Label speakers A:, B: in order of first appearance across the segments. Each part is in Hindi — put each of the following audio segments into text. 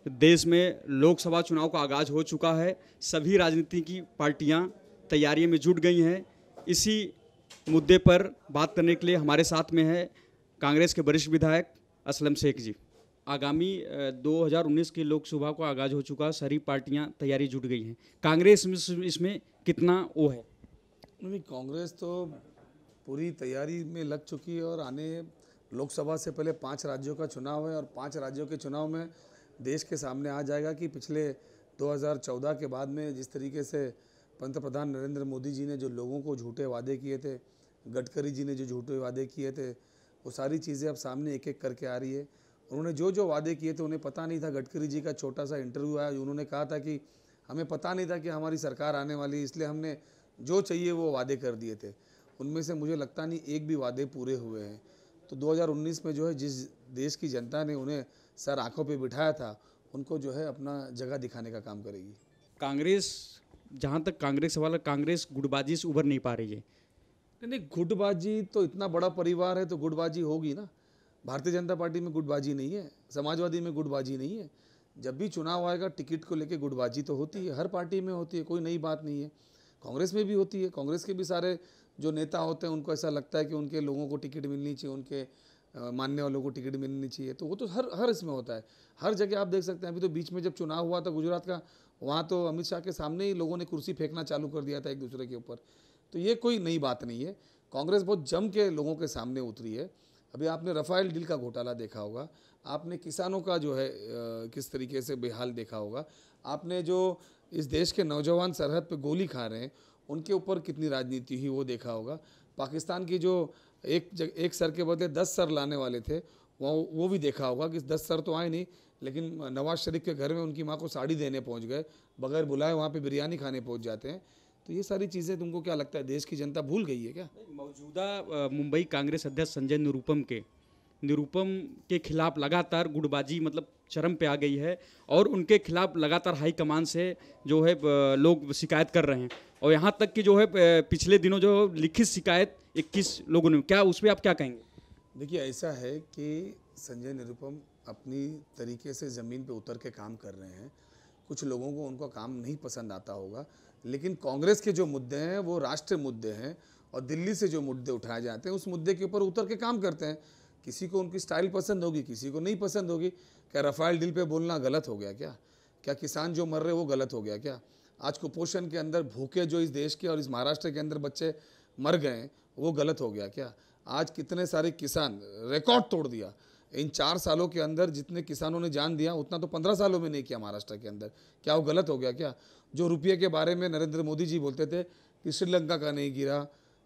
A: देश में लोकसभा चुनाव का आगाज हो चुका है। सभी राजनीति की पार्टियां तैयारी में जुट गई हैं। इसी मुद्दे पर बात करने के लिए हमारे साथ में है कांग्रेस के वरिष्ठ विधायक असलम शेख जी। आगामी 2019 की लोकसभा का आगाज हो चुका, सारी पार्टियां तैयारी जुट गई हैं। कांग्रेस इसमें कितना वो है?
B: नहीं, कांग्रेस तो पूरी तैयारी में लग चुकी है और आने लोकसभा से पहले 5 राज्यों का चुनाव है और 5 राज्यों के चुनाव में देश के सामने आ जाएगा कि पिछले 2014 के बाद में जिस तरीके से पंतप्रधान नरेंद्र मोदी जी ने जो लोगों को झूठे वादे किए थे, गडकरी जी ने जो झूठे वादे किए थे, वो सारी चीज़ें अब सामने एक एक करके आ रही है। उन्होंने जो जो वादे किए थे उन्हें पता नहीं था। गडकरी जी का छोटा सा इंटरव्यू आया, उन्होंने कहा था कि हमें पता नहीं था कि हमारी सरकार आने वाली, इसलिए हमने जो चाहिए वो वादे कर दिए थे। उनमें से मुझे लगता नहीं एक भी वादे पूरे हुए हैं। तो 2019 में जो है जिस देश की जनता ने उन्हें सर आंखों पे बिठाया था, उनको जो है अपना जगह दिखाने का काम करेगी।
A: कांग्रेस, जहां तक कांग्रेस सवाल है, कांग्रेस गुटबाजी से उभर नहीं पा रही है।
B: नहीं, गुटबाजी तो इतना बड़ा परिवार है तो गुटबाजी होगी ना। भारतीय जनता पार्टी में गुटबाजी नहीं है, समाजवादी में गुटबाजी नहीं है। जब भी चुनाव आएगा टिकट को लेके गुटबाजी तो होती है, हर पार्टी में होती है, कोई नई बात नहीं है। कांग्रेस में भी होती है। कांग्रेस के भी सारे जो नेता होते हैं उनको ऐसा लगता है कि उनके लोगों को टिकट मिलनी चाहिए, उनके मानने वालों को टिकट मिलनी चाहिए। तो वो तो हर इसमें होता है, हर जगह आप देख सकते हैं। अभी तो बीच में जब चुनाव हुआ था गुजरात का, वहाँ तो अमित शाह के सामने ही लोगों ने कुर्सी फेंकना चालू कर दिया था एक दूसरे के ऊपर। तो ये कोई नई बात नहीं है। कांग्रेस बहुत जम के लोगों के सामने उतरी है। अभी आपने राफेल डील का घोटाला देखा होगा, आपने किसानों का जो है किस तरीके से बेहाल देखा होगा, आपने जो इस देश के नौजवान सरहद पे गोली खा रहे हैं उनके ऊपर कितनी राजनीति हुई वो देखा होगा। पाकिस्तान की जो एक सर के बदले 10 सर लाने वाले थे वो भी देखा होगा कि 10 सर तो आए नहीं, लेकिन नवाज शरीफ के घर में उनकी माँ को साड़ी देने पहुंच गए, बगैर बुलाए वहाँ पे बिरयानी खाने पहुंच जाते हैं। तो ये सारी चीज़ें तुमको क्या लगता है देश की जनता भूल गई है क्या?
A: मौजूदा मुंबई कांग्रेस अध्यक्ष संजय निरुपम के खिलाफ लगातार गुटबाजी मतलब चरम पे आ गई है और उनके खिलाफ लगातार हाईकमान से जो है लोग शिकायत कर रहे हैं। और यहाँ तक कि जो है पिछले दिनों जो लिखित शिकायत 21 लोगों ने, क्या उस पर आप क्या कहेंगे?
B: देखिए, ऐसा है कि संजय निरुपम अपनी तरीके से ज़मीन पे उतर के काम कर रहे हैं। कुछ लोगों को उनका काम नहीं पसंद आता होगा, लेकिन कांग्रेस के जो मुद्दे हैं वो राष्ट्रीय मुद्दे हैं और दिल्ली से जो मुद्दे उठाए जाते हैं उस मुद्दे के ऊपर उतर के काम करते हैं। किसी को उनकी स्टाइल पसंद होगी, किसी को नहीं पसंद होगी। क्या राफेल डील पे बोलना गलत हो गया क्या? क्या किसान जो मर रहे वो गलत हो गया क्या? आज कुपोषण के अंदर भूखे जो इस देश के और इस महाराष्ट्र के अंदर बच्चे मर गए वो गलत हो गया क्या? आज कितने सारे किसान, रिकॉर्ड तोड़ दिया। इन 4 सालों के अंदर जितने किसानों ने जान दिया उतना तो 15 सालों में नहीं किया महाराष्ट्र के अंदर। क्या वो गलत हो गया क्या? जो रुपये के बारे में नरेंद्र मोदी जी बोलते थे कि श्रीलंका का नहीं गिरा,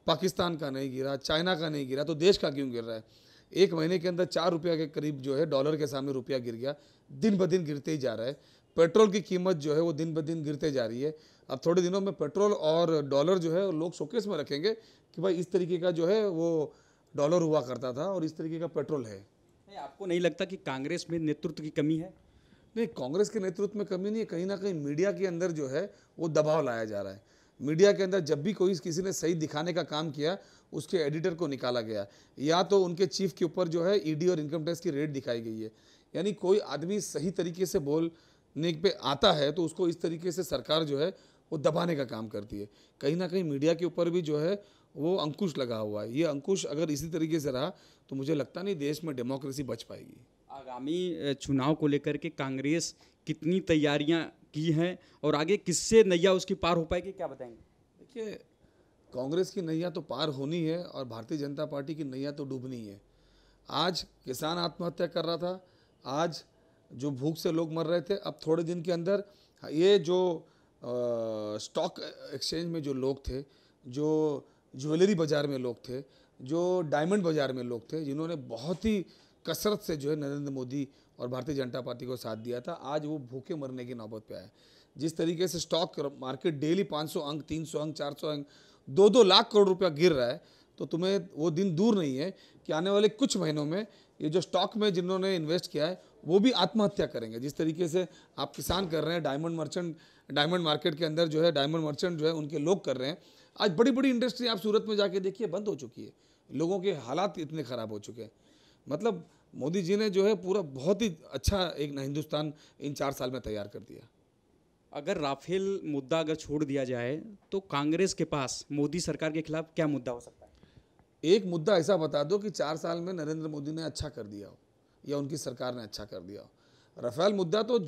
B: पाकिस्तान का नहीं गिरा, चाइना का नहीं गिरा, तो देश का क्यों गिर रहा है? एक महीने के अंदर 4 रुपये के करीब जो है डॉलर के सामने रुपया गिर गया, दिन ब दिन गिरते ही जा रहा है। पेट्रोल की कीमत जो है वो दिन ब दिन गिरते जा रही है। अब थोड़े दिनों में पेट्रोल और डॉलर जो है लोग शोकेस में रखेंगे कि भाई इस तरीके का जो है वो डॉलर हुआ करता था और इस तरीके का पेट्रोल है।
A: आपको नहीं लगता कि कांग्रेस में नेतृत्व की कमी है?
B: नहीं, कांग्रेस के नेतृत्व में कमी नहीं है। कहीं ना कहीं मीडिया के अंदर जो है वो दबाव लाया जा रहा है। मीडिया के अंदर जब भी कोई किसी ने सही दिखाने का काम किया उसके एडिटर को निकाला गया, या तो उनके चीफ के ऊपर जो है ईडी और इनकम टैक्स की रेड दिखाई गई है। यानी कोई आदमी सही तरीके से बोलने पे आता है तो उसको इस तरीके से सरकार जो है वो दबाने का काम करती है। कहीं ना कहीं मीडिया के ऊपर भी जो है वो अंकुश लगा हुआ है। ये अंकुश अगर इसी तरीके से रहा तो मुझे लगता नहीं देश में डेमोक्रेसी बच पाएगी।
A: आगामी चुनाव को लेकर के कांग्रेस कितनी तैयारियां की हैं और आगे किससे नैया उसकी पार हो पाएगी, क्या बताएंगे?
B: देखिए, कांग्रेस की नैया तो पार होनी है और भारतीय जनता पार्टी की नैया तो डूबनी है। आज किसान आत्महत्या कर रहा था, आज जो भूख से लोग मर रहे थे, अब थोड़े दिन के अंदर ये जो स्टॉक एक्सचेंज में जो लोग थे, जो ज्वेलरी बाज़ार में लोग थे, जो डायमंड बाज़ार में लोग थे, जिन्होंने बहुत ही कसरत से जो है नरेंद्र मोदी और भारतीय जनता पार्टी को साथ दिया था, आज वो भूखे मरने की नौबत पे आए। जिस तरीके से स्टॉक मार्केट डेली 500 अंक, 300 अंक, 400 अंक, 2-2 लाख करोड़ रुपया गिर रहा है, तो तुम्हें वो दिन दूर नहीं है कि आने वाले कुछ महीनों में ये जो स्टॉक में जिन्होंने इन्वेस्ट किया है वो भी आत्महत्या करेंगे। जिस तरीके से आप किसान कर रहे हैं, डायमंड मार्केट के अंदर जो है डायमंड मर्चेंट जो है उनके लोग कर रहे हैं। आज बड़ी बड़ी इंडस्ट्री आप सूरत में जाके देखिए बंद हो चुकी है। लोगों के हालात इतने ख़राब हो चुके हैं। मतलब मोदी जी ने जो है पूरा बहुत ही अच्छा एक ना हिंदुस्तान इन 4 साल में तैयार कर दिया।
A: अगर राफेल मुद्दा अगर छोड़ दिया जाए तो कांग्रेस के पास मोदी सरकार के खिलाफ क्या मुद्दा हो सकता है?
B: एक मुद्दा ऐसा बता दो कि 4 साल में नरेंद्र मोदी ने अच्छा कर दिया हो या उनकी सरकार ने अच्छा कर दिया हो। राफेल मुद्दा तो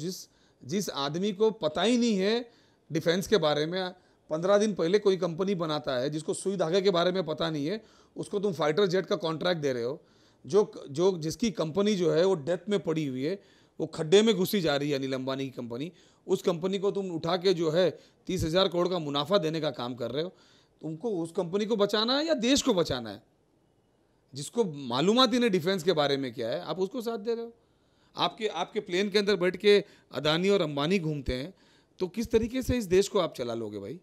B: जिस आदमी को पता ही नहीं है डिफेंस के बारे में, 15 दिन पहले कोई कंपनी बनाता है जिसको सुई धागे के बारे में पता नहीं है, उसको तुम फाइटर जेट का कॉन्ट्रैक्ट दे रहे हो, जो जिसकी कंपनी जो है वो डेथ में पड़ी हुई है, वो खड्डे में घुसी जा रही है अनिल अंबानी की कंपनी, उस कंपनी को तुम उठा के जो है 30,000 करोड़ का मुनाफा देने का काम कर रहे हो। तुमको उस कंपनी को बचाना है या देश को बचाना है? जिसको मालूमात ही नहीं डिफेंस के बारे में क्या है, आप उसको साथ दे रहे हो। आपके प्लेन के अंदर बैठ के अदानी और अंबानी घूमते हैं, तो किस तरीके से इस देश को आप चला लोगे भाई?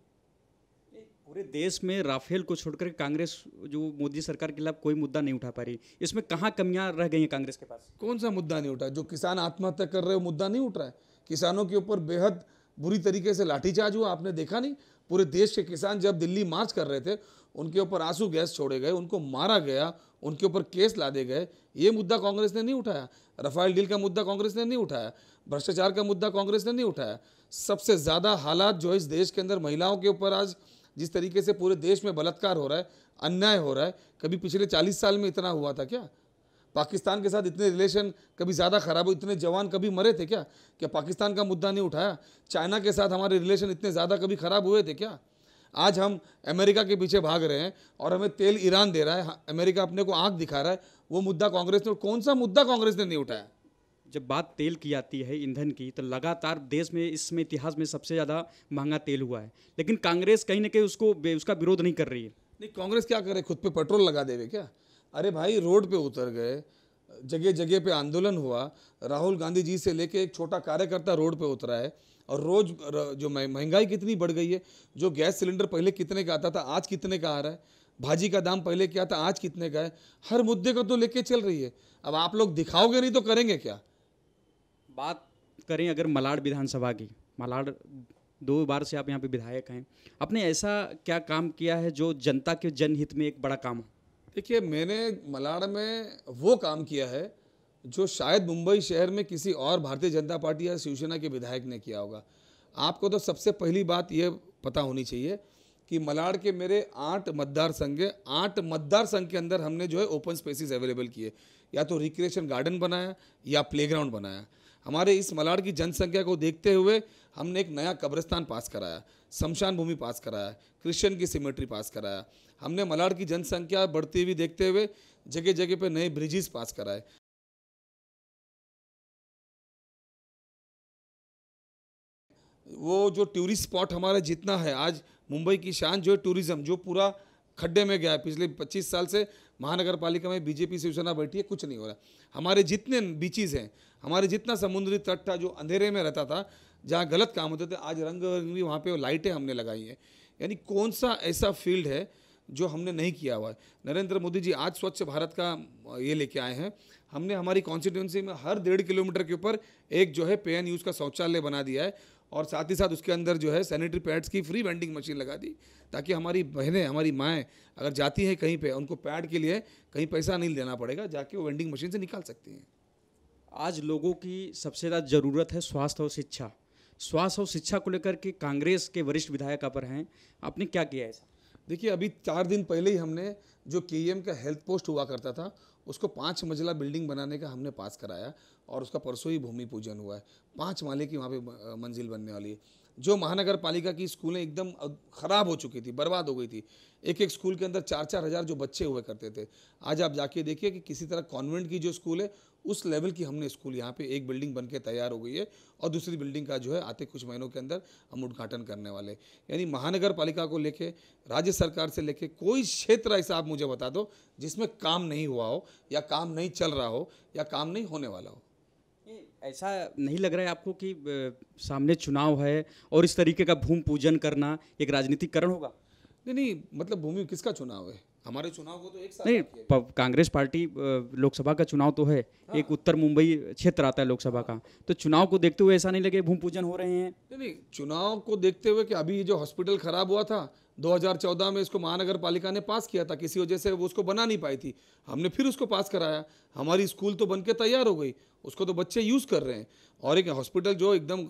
A: पूरे देश में राफेल को छोड़कर कांग्रेस जो मोदी सरकार के खिलाफ कोई मुद्दा नहीं उठा पा रही, इसमें कहाँ कमियां रह गई हैं कांग्रेस के पास?
B: कौन सा मुद्दा नहीं उठा? जो किसान आत्महत्या कर रहे हो मुद्दा नहीं उठ रहा है? किसानों के ऊपर बेहद बुरी तरीके से लाठीचार्ज हुआ, आपने देखा नहीं? पूरे देश के किसान जब दिल्ली मार्च कर रहे थे, उनके ऊपर आंसू गैस छोड़े गए, उनको मारा गया, उनके ऊपर केस लादे गए। ये मुद्दा कांग्रेस ने नहीं उठाया। राफेल डील का मुद्दा कांग्रेस ने नहीं उठाया। भ्रष्टाचार का मुद्दा कांग्रेस ने नहीं उठाया। सबसे ज़्यादा हालात जो है इस देश के अंदर महिलाओं के ऊपर आज जिस तरीके से पूरे देश में बलात्कार हो रहा है, अन्याय हो रहा है, कभी पिछले 40 साल में इतना हुआ था क्या? पाकिस्तान के साथ इतने रिलेशन कभी ज़्यादा खराब हो, इतने जवान कभी मरे थे क्या? क्या पाकिस्तान का मुद्दा नहीं उठाया? चाइना के साथ हमारे रिलेशन इतने ज़्यादा कभी खराब हुए थे क्या? आज हम अमेरिका के पीछे भाग रहे हैं और हमें तेल ईरान दे रहा है, अमेरिका अपने को आंख दिखा रहा है, वो मुद्दा कांग्रेस ने, कौन सा मुद्दा कांग्रेस ने नहीं उठाया?
A: जब बात तेल की आती है, ईंधन की, तो लगातार देश में इसमें इतिहास में सबसे ज़्यादा महंगा तेल हुआ है, लेकिन कांग्रेस कहीं ना कहीं उसका विरोध नहीं कर रही है।
B: नहीं, कांग्रेस क्या करे? खुद पे पेट्रोल लगा देवे क्या? अरे भाई, रोड पे उतर गए, जगह जगह पे आंदोलन हुआ, राहुल गांधी जी से लेके एक छोटा कार्यकर्ता रोड पे उतरा है, और रोज जो महंगाई कितनी बढ़ गई है। जो गैस सिलेंडर पहले कितने का आता था, आज कितने का आ रहा है। भाजी का दाम पहले क्या था, आज कितने का है। हर मुद्दे को तो लेके चल रही है। अब आप लोग दिखाओगे नहीं तो करेंगे क्या?
A: बात करें अगर मलाड विधानसभा की, मलाड 2 बार से आप यहाँ पे विधायक हैं, आपने ऐसा क्या काम किया है जो जनता के जनहित में एक बड़ा काम हो?
B: देखिए, मैंने मलाड में वो काम किया है जो शायद मुंबई शहर में किसी और भारतीय जनता पार्टी या शिवसेना के विधायक ने किया होगा। आपको तो सबसे पहली बात ये पता होनी चाहिए कि मलाड के मेरे 8 मतदार संघ है। 8 मतदार संघ के अंदर हमने जो है ओपन स्पेसिस अवेलेबल किए, या तो रिक्रिएशन गार्डन बनाया या प्लेग्राउंड बनाया। हमारे इस मलाड की जनसंख्या को देखते हुए हमने एक नया कब्रिस्तान पास कराया, शमशान भूमि पास कराया, क्रिश्चियन की सिमेट्री पास कराया। हमने मलाड की जनसंख्या बढ़ती हुई देखते हुए जगह जगह पे नए ब्रिजेस पास कराए। वो जो टूरिस्ट स्पॉट हमारा जितना है, आज मुंबई की शान जो है टूरिज्म, जो पूरा खड्डे में गया है। पिछले 25 साल से महानगर पालिका में बीजेपी शिवसेना बैठी है, कुछ नहीं हो रहा। हमारे जितने बीचेज हैं, हमारे जितना समुद्री तट था जो अंधेरे में रहता था, जहाँ गलत काम होते थे, आज रंग बिरंगी वहाँ पे लाइटें हमने लगाई हैं। यानी कौन सा ऐसा फील्ड है जो हमने नहीं किया हुआ है। नरेंद्र मोदी जी आज स्वच्छ भारत का ये लेके आए हैं। हमने हमारी कॉन्स्टिट्यूंसी में हर 1.5 किलोमीटर के ऊपर एक जो है पे एंड यूज़ का शौचालय बना दिया है, और साथ ही साथ उसके अंदर जो है सैनिटरी पैड्स की फ्री वेंडिंग मशीन लगा दी, ताकि हमारी बहनें, हमारी माएँ अगर जाती हैं कहीं पे, उनको पैड के लिए कहीं पैसा नहीं देना पड़ेगा, जाके वो वेंडिंग मशीन से निकाल सकती हैं।
A: आज लोगों की सबसे ज़्यादा ज़रूरत है स्वास्थ्य और शिक्षा। स्वास्थ्य और शिक्षा को लेकर के कांग्रेस के वरिष्ठ विधायक आप पर हैं, आपने क्या किया है ऐसा?
B: देखिए, अभी 4 दिन पहले ही हमने जो केईएम का हेल्थ पोस्ट हुआ करता था, उसको 5 मंजिला बिल्डिंग बनाने का हमने पास कराया, और उसका परसों ही भूमि पूजन हुआ है। 5 माले की वहाँ पे मंजिल बनने वाली है। जो महानगर पालिका की स्कूलें एकदम ख़राब हो चुकी थी, बर्बाद हो गई थी, एक एक स्कूल के अंदर 4-4 हज़ार जो बच्चे हुए करते थे, आज आप जाके देखिए कि किसी तरह कॉन्वेंट की जो स्कूल है उस लेवल की हमने स्कूल यहाँ पे एक बिल्डिंग बन के तैयार हो गई है, और दूसरी बिल्डिंग का जो है आते कुछ महीनों के अंदर हम उद्घाटन करने वाले। यानी महानगर पालिका को लेके, राज्य सरकार से लेके, कोई क्षेत्र ऐसा आप मुझे बता दो जिसमें काम नहीं हुआ हो, या काम नहीं चल रहा हो, या काम नहीं होने वाला हो।
A: ऐसा नहीं लग रहा है आपको कि सामने चुनाव है और इस तरीके का भूमि पूजन करना एक राजनीतिकरण होगा?
B: नहीं, मतलब भूमि किसका चुनाव है? हमारे चुनाव को तो एक साल
A: नहीं,
B: बाद किया।
A: कांग्रेस पार्टी लोकसभा का चुनाव तो है, एक उत्तर मुंबई क्षेत्र आता है लोकसभा का, तो चुनाव को देखते हुए ऐसा नहीं लगे भूमि पूजन हो रहे हैं?
B: नहीं, चुनाव को देखते हुए कि अभी जो हॉस्पिटल खराब हुआ था 2014 में, इसको महानगर पालिका ने पास किया था, किसी वजह से वो उसको बना नहीं पाई थी, हमने फिर उसको पास कराया। हमारी स्कूल तो बन के तैयार हो गई, उसको तो बच्चे यूज़ कर रहे हैं। और एक हॉस्पिटल जो एकदम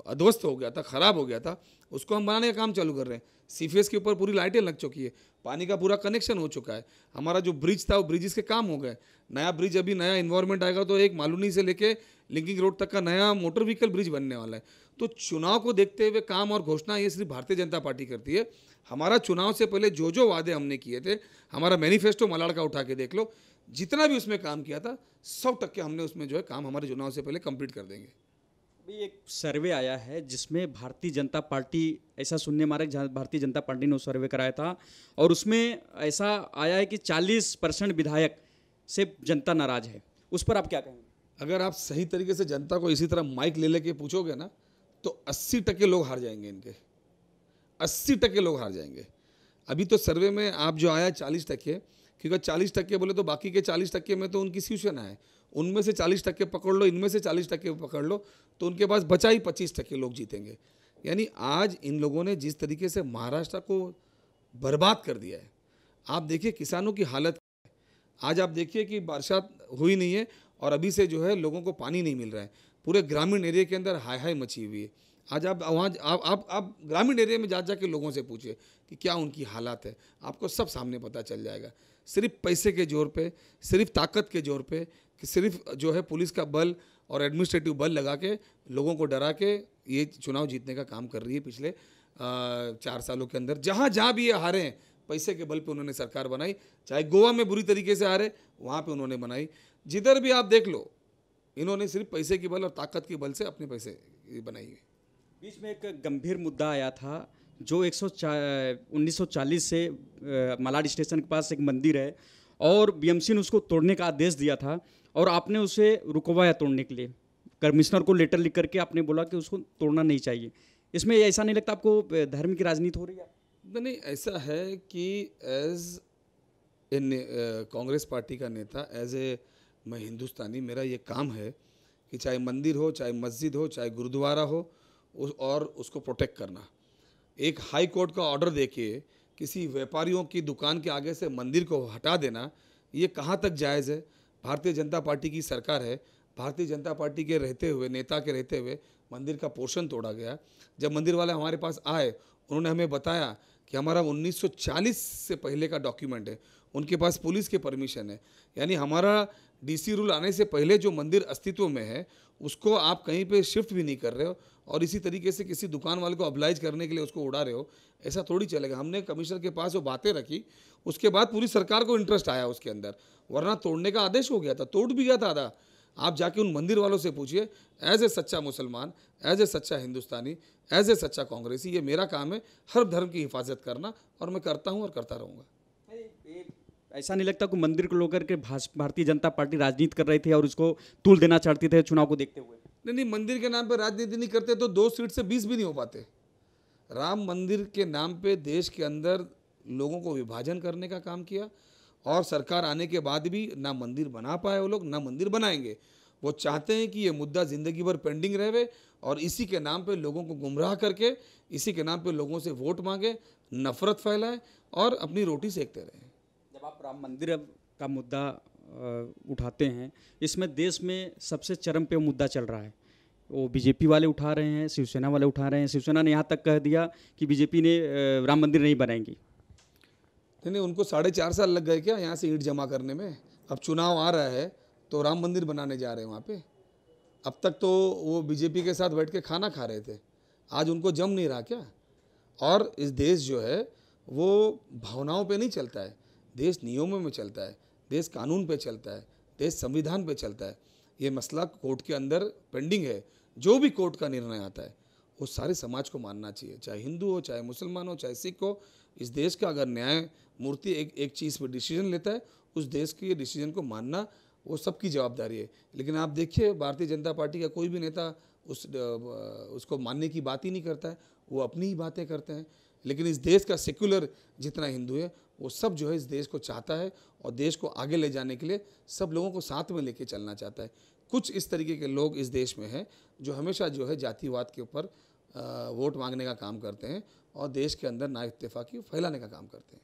B: अध्वस्त हो गया था, ख़राब हो गया था, उसको हम बनाने का काम चालू कर रहे हैं। सीफेस के ऊपर पूरी लाइटें लग चुकी है, पानी का पूरा कनेक्शन हो चुका है। हमारा जो ब्रिज था वो ब्रिजेस के काम हो गए। नया ब्रिज, अभी नया इन्वायरमेंट आएगा तो एक मालूनी से लेके लिंकिंग रोड तक का नया मोटर व्हीकल ब्रिज बनने वाला है। तो चुनाव को देखते हुए काम और घोषणा ये सिर्फ भारतीय जनता पार्टी करती है। हमारा चुनाव से पहले जो जो वादे हमने किए थे, हमारा मैनिफेस्टो मलाड का उठा के देख लो, जितना भी उसमें काम किया था 100% हमने उसमें जो है काम हमारे चुनाव से पहले कंप्लीट कर देंगे।
A: अभी एक सर्वे आया है जिसमें भारतीय जनता पार्टी, ऐसा सुनने मारे भारतीय जनता पार्टी ने वो सर्वे कराया था, और उसमें ऐसा आया है कि 40% विधायक से जनता नाराज है। उस पर आप क्या कहेंगे?
B: अगर आप सही तरीके से जनता को इसी तरह माइक ले लेके पूछोगे ना, तो 80% लोग हार जाएंगे, इनके 80% लोग हार जाएंगे। अभी तो सर्वे में आप जो आया 40%, क्योंकि 40% बोले तो बाकी के 40% में तो उनकी शिवसेना है, उनमें से 40% पकड़ लो, इनमें से 40% पकड़ लो, तो उनके पास बचा ही 25% लोग जीतेंगे। यानी आज इन लोगों ने जिस तरीके से महाराष्ट्र को बर्बाद कर दिया है, आप देखिए किसानों की हालत। आज आप देखिए कि बरसात हुई नहीं है और अभी से जो है लोगों को पानी नहीं मिल रहा है। पूरे ग्रामीण एरिया के अंदर हाय हाय मची हुई है। आज आप वहाँ आप ग्रामीण एरिया में जा के लोगों से पूछिए कि क्या उनकी हालात है, आपको सब सामने पता चल जाएगा। सिर्फ पैसे के जोर पे, सिर्फ ताकत के जोर पे, कि सिर्फ जो है पुलिस का बल और एडमिनिस्ट्रेटिव बल लगा के लोगों को डरा के ये चुनाव जीतने का काम कर रही है। पिछले 4 सालों के अंदर जहाँ जहाँ भी ये हारे हैं, पैसे के बल पे उन्होंने सरकार बनाई। चाहे गोवा में बुरी तरीके से हारे, वहाँ पे उन्होंने बनाई। जिधर भी आप देख लो, इन्होंने सिर्फ पैसे के बल और ताकत के बल से अपने पैसे बनाई है।
A: बीच में एक गंभीर मुद्दा आया था, जो 1940 से मलाड स्टेशन के पास एक मंदिर है और बीएमसी ने उसको तोड़ने का आदेश दिया था, और आपने उसे रुकवाया तोड़ने के लिए। कमिश्नर को लेटर लिख करके आपने बोला कि उसको तोड़ना नहीं चाहिए। इसमें ऐसा नहीं लगता आपको धर्म की राजनीति हो रही है?
B: नहीं, ऐसा है कि एज ए कांग्रेस पार्टी का नेता, एज ए मैं हिंदुस्तानी, मेरा ये काम है कि चाहे मंदिर हो, चाहे मस्जिद हो, चाहे गुरुद्वारा हो, और उसको प्रोटेक्ट करना। एक हाई कोर्ट का ऑर्डर देके किसी व्यापारियों की दुकान के आगे से मंदिर को हटा देना, ये कहाँ तक जायज़ है? भारतीय जनता पार्टी की सरकार है, भारतीय जनता पार्टी के रहते हुए, नेता के रहते हुए मंदिर का पोर्शन तोड़ा गया। जब मंदिर वाले हमारे पास आए, उन्होंने हमें बताया कि हमारा 1940 से पहले का डॉक्यूमेंट है, उनके पास पुलिस के परमिशन है। यानी हमारा डीसी रूल आने से पहले जो मंदिर अस्तित्व में है, उसको आप कहीं पे शिफ्ट भी नहीं कर रहे हो, और इसी तरीके से किसी दुकान वाले को अब्लाइज करने के लिए उसको उड़ा रहे हो। ऐसा थोड़ी चलेगा। हमने कमिश्नर के पास वो बातें रखी, उसके बाद पूरी सरकार को इंटरेस्ट आया उसके अंदर, वरना तोड़ने का आदेश हो गया था, तोड़ भी गया था आधा। आप जाके उन मंदिर वालों से पूछिए। एज ए सच्चा मुसलमान, एज ए सच्चा हिंदुस्तानी, एज ए सच्चा कांग्रेसी, ये मेरा काम है हर धर्म की हिफाजत करना, और मैं करता हूँ और करता रहूँगा।
A: ऐसा नहीं लगता कि मंदिर को लेकर के भारतीय जनता पार्टी राजनीति कर रही थी और उसको तूल देना चाहती थे चुनाव को देखते हुए?
B: नहीं, मंदिर के नाम पे राजनीति नहीं करते तो 2 सीट से 20 भी नहीं हो पाते। राम मंदिर के नाम पे देश के अंदर लोगों को विभाजन करने का काम किया, और सरकार आने के बाद भी ना मंदिर बना पाए वो लोग, ना मंदिर बनाएंगे। वो चाहते हैं कि ये मुद्दा ज़िंदगी भर पेंडिंग रहे, और इसी के नाम पे लोगों को गुमराह करके, इसी के नाम पे लोगों से वोट मांगे, नफरत फैलाए और अपनी रोटी सेकते रहे।
A: जब आप राम मंदिर का मुद्दा उठाते हैं, इसमें देश में सबसे चरम पे मुद्दा चल रहा है, वो बीजेपी वाले उठा रहे हैं, शिवसेना वाले उठा रहे हैं। शिवसेना ने यहाँ तक कह दिया कि बीजेपी ने राम मंदिर नहीं बनाएंगी।
B: नहीं, उनको 4.5 साल लग गए क्या यहाँ से ईंट जमा करने में? अब चुनाव आ रहा है तो राम मंदिर बनाने जा रहे हैं वहाँ पे। अब तक तो वो बीजेपी के साथ बैठ के खाना खा रहे थे, आज उनको जम नहीं रहा क्या? और इस देश जो है वो भावनाओं पे नहीं चलता है, देश नियमों में चलता है, देश कानून पे चलता है, देश संविधान पे चलता है। ये मसला कोर्ट के अंदर पेंडिंग है। जो भी कोर्ट का निर्णय आता है वो सारे समाज को मानना चाहिए, चाहे हिंदू हो, चाहे मुसलमान हो, चाहे सिख हो। इस देश का अगर न्याय मूर्ति एक चीज़ पर डिसीजन लेता है, उस देश के डिसीजन को मानना वो सबकी जवाबदारी है। लेकिन आप देखिए भारतीय जनता पार्टी का कोई भी नेता उसको मानने की बात ही नहीं करता है, वो अपनी ही बातें करते हैं। लेकिन इस देश का सेक्युलर जितना हिंदू है वो सब जो है इस देश को चाहता है और देश को आगे ले जाने के लिए सब लोगों को साथ में लेके चलना चाहता है। कुछ इस तरीके के लोग इस देश में हैं जो हमेशा जो है जातिवाद के ऊपर वोट मांगने का काम करते हैं और देश के अंदर ना इत्तेफाकी फैलाने का काम करते हैं।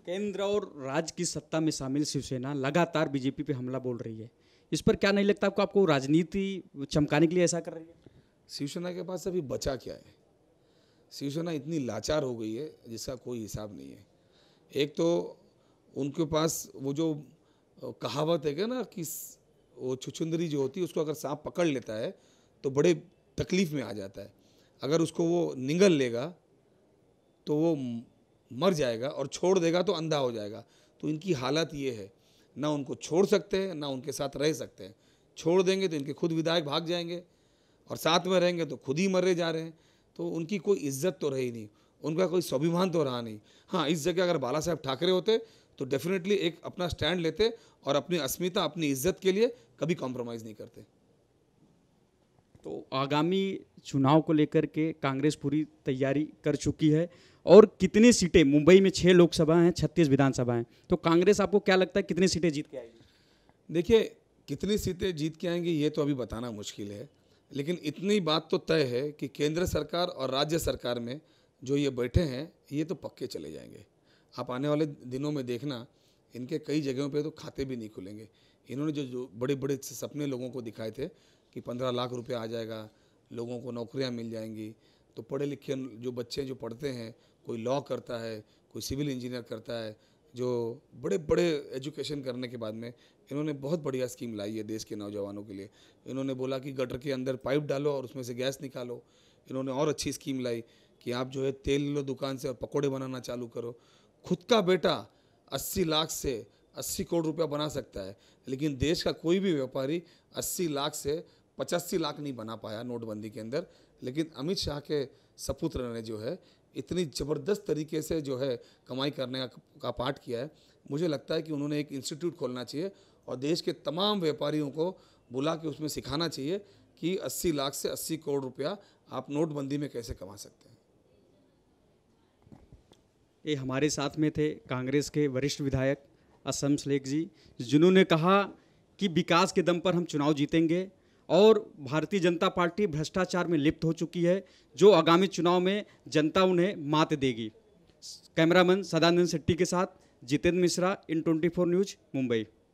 A: केंद्र और राज्य की सत्ता में शामिल शिवसेना लगातार बीजेपी पे हमला बोल रही है, इस पर क्या नहीं लगता आपको राजनीति चमकाने के लिए ऐसा कर रही है?
B: शिवसेना के पास अभी बचा क्या है? शिवसेना इतनी लाचार हो गई है जिसका कोई हिसाब नहीं है। एक तो उनके पास वो जो कहावत है क्या ना कि वो छुछुंदरी जो होती है उसको अगर सांप पकड़ लेता है तो बड़े तकलीफ में आ जाता है, अगर उसको वो निगल लेगा तो वो मर जाएगा और छोड़ देगा तो अंधा हो जाएगा। तो इनकी हालत ये है, ना उनको छोड़ सकते हैं ना उनके साथ रह सकते हैं। छोड़ देंगे तो इनके खुद विधायक भाग जाएंगे और साथ में रहेंगे तो खुद ही मरे जा रहे हैं। तो उनकी कोई इज्जत तो रही नहीं, उनका कोई स्वाभिमान तो रहा नहीं। हाँ, इस जगह अगर बाला साहेब ठाकरे होते तो डेफिनेटली एक अपना स्टैंड लेते और अपनी अस्मिता अपनी इज्जत के लिए कभी कॉम्प्रोमाइज़ नहीं करते।
A: तो आगामी चुनाव को लेकर के कांग्रेस पूरी तैयारी कर चुकी है। और कितनी सीटें, मुंबई में 6 लोकसभा हैं, 36 विधानसभा हैं, तो कांग्रेस आपको क्या लगता है कितनी सीटें जीत के आएगी?
B: देखिए, कितनी सीटें जीत के आएंगी ये तो अभी बताना मुश्किल है, लेकिन इतनी बात तो तय है कि केंद्र सरकार और राज्य सरकार में जो ये बैठे हैं ये तो पक्के चले जाएंगे। आप आने वाले दिनों में देखना, इनके कई जगहों पे तो खाते भी नहीं खुलेंगे। इन्होंने जो बड़े बड़े सपने लोगों को दिखाए थे कि 15 लाख रुपया आ जाएगा, लोगों को नौकरियां मिल जाएंगी, तो पढ़े लिखे जो बच्चे जो पढ़ते हैं, कोई लॉ करता है, कोई सिविल इंजीनियर करता है, जो बड़े बड़े एजुकेशन करने के बाद में इन्होंने बहुत बढ़िया स्कीम लाई है देश के नौजवानों के लिए। इन्होंने बोला कि गटर के अंदर पाइप डालो और उसमें से गैस निकालो। इन्होंने और अच्छी स्कीम लाई कि आप जो है तेल लो दुकान से और पकौड़े बनाना चालू करो। खुद का बेटा 80 लाख से 80 करोड़ रुपया बना सकता है, लेकिन देश का कोई भी व्यापारी 80 लाख से 85 लाख नहीं बना पाया नोटबंदी के अंदर। लेकिन अमित शाह के सपुत्र ने जो है इतनी ज़बरदस्त तरीके से जो है कमाई करने का पाठ किया है। मुझे लगता है कि उन्होंने एक इंस्टीट्यूट खोलना चाहिए और देश के तमाम व्यापारियों को बुला के उसमें सिखाना चाहिए कि 80 लाख से 80 करोड़ रुपया आप नोटबंदी में कैसे कमा सकते हैं।
A: ये हमारे साथ में थे कांग्रेस के वरिष्ठ विधायक असम शेख जी, जिन्होंने कहा कि विकास के दम पर हम चुनाव जीतेंगे और भारतीय जनता पार्टी भ्रष्टाचार में लिप्त हो चुकी है, जो आगामी चुनाव में जनता उन्हें मात देगी। कैमरामैन सदानंद शेट्टी के साथ जितेंद्र मिश्रा, इन 24 न्यूज़, मुंबई।